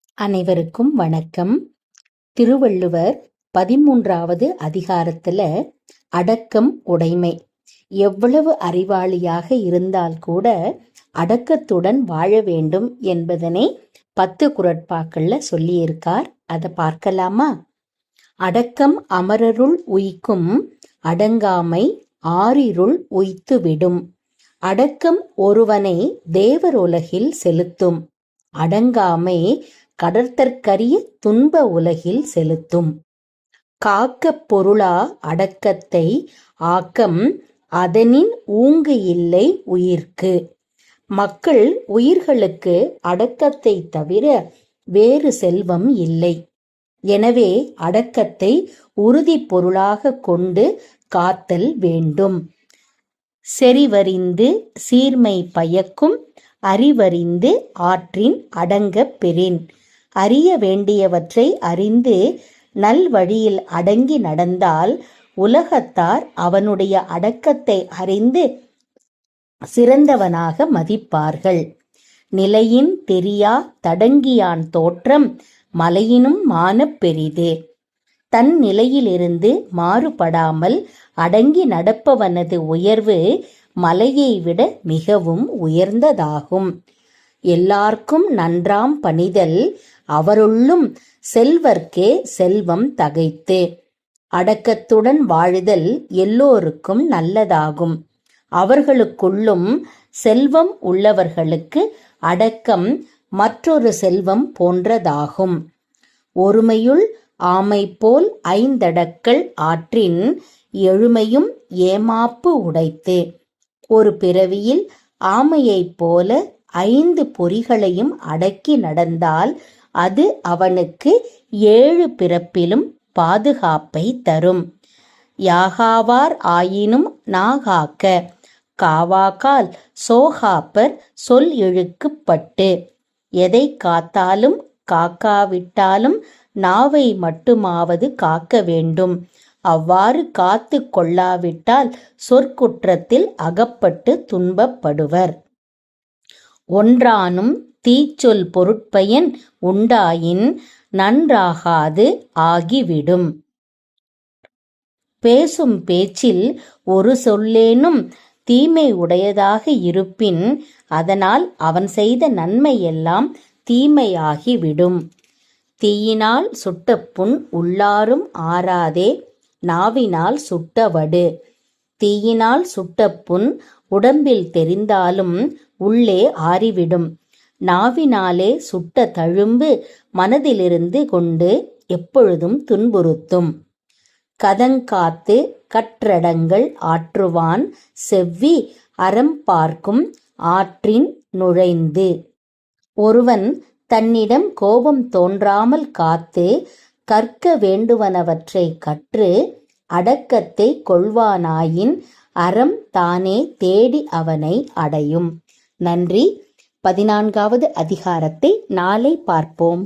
அனைவருக்கும் வணக்கம். திருவள்ளுவர் 13வது அதிகாரத்துல அடக்கம் உடைமை. எவ்வளவு அறிவாளியாக இருந்தால் கூட அடக்கத்துடன் வாழ வேண்டும் என்பதனை 10 குறட்பாக்கள்ல சொல்லியிருக்கார். அதை பார்க்கலாமா? அடக்கம் அமரருள் உய்க்கும், அடங்காமை ஆரிருள் உய்த்துவிடும். அடக்கம் ஒருவனை தேவருலகில் செலுத்தும், அடங்காமை கடற்கரிய துன்ப உலகில் செலுத்தும். காக்கப் பொருளா அடக்கத்தை, ஆக்கம் அதனின் ஊங்கு இல்லை உயிர்க்கு. மக்கள் உயிர்களுக்கு அடக்கத்தை தவிர வேறு செல்வம் இல்லை. எனவே அடக்கத்தை உறுதி பொருளாக கொண்டு காத்தல் வேண்டும். செறிவறிந்து சீர்மை பயக்கும், அறிவறிந்து ஆற்றின் அடங்கப் பெறின். அறிய வேண்டியவற்றை அறிந்து நல்வழியில் அடங்கி நடந்தால் உலகத்தார் அவனுடைய அடக்கத்தை அறிந்து சிறந்தவனாக மதிப்பார்கள். நிலையின் தெரியா தடங்கியான் தோற்றம் மலையினும் மானப் பெரிது. தன் நிலையிலிருந்து மாறுபடாமல் அடங்கி நடப்பவனது உயர்வு மலையை விட மிகவும் உயர்ந்ததாகும். எல்லார்க்கும் நன்றாம் பணிதல், அவருள்ளும் செல்வர்க்கே செல்வம் தகைத்து. அடக்கத்துடன் வாழுதல் எல்லோருக்கும் நல்லதாகும். அவர்களுக்குள்ளும் செல்வம் உள்ளவர்களுக்கு அடக்கம் மற்றொரு செல்வம் போன்றதாகும். ஒருமையுள் ஆமை போல் ஐந்தடக்கல் ஆற்றின், எழுமையும் ஏமாப்பு உடைத்து. ஒரு பிறவியில் ஆமையைப் போல 5 பொறிகளையும் அடக்கி நடந்தால் அது அவனுக்கு 7 பிறப்பிலும் பாதுகாப்பை தரும். யாகாவார் ஆயினும் நாகாக்க, காவாக்கால் சோகாப்பர் சொல் இழுக்குப்பட்டு. எதை காத்தாலும் காக்காவிட்டாலும் நாவை மட்டுமாவது காக்க வேண்டும். அவ்வாறு காத்து கொள்ளாவிட்டால் சொற்குற்றத்தில் அகப்பட்டு துன்பப்படுவர். ஒன்றானும் தீச்சொல் பொருட்பயன் உண்டாயின் நன்றாகாது ஆகிவிடும். பேசும் பேச்சில் ஒரு சொல்லேனும் தீமை உடையதாக இருப்பின் அதனால் அவன் செய்த நன்மையெல்லாம் தீமையாகிவிடும். தீயினால் சுட்ட புண் உள்ளாரும் ஆறாதே, நாவினால் சுட்ட வடு. தீயினால் சுட்ட புண் உடம்பில் தெரிந்தாலும் உள்ளே ஆறிவிடும். நாவினாலே சுட்ட தழும்பு மனதிலிருந்து கொண்டு எப்பொழுதும் துன்புறுத்தும். கதங்காத்து கற்றடங்கள் ஆற்றுவான், செவ்வி அறம் பார்க்கும் ஆற்றின் நுழைந்து. ஒருவன் தன்னிடம் கோபம் தோன்றாமல் காத்து கற்க வேண்டுவனவற்றை கற்று அடக்கத்தை கொள்வானாயின் அறம் தானே தேடி அவனை அடையும். நன்றி. 14வது அதிகாரத்தை நாளை பார்ப்போம்.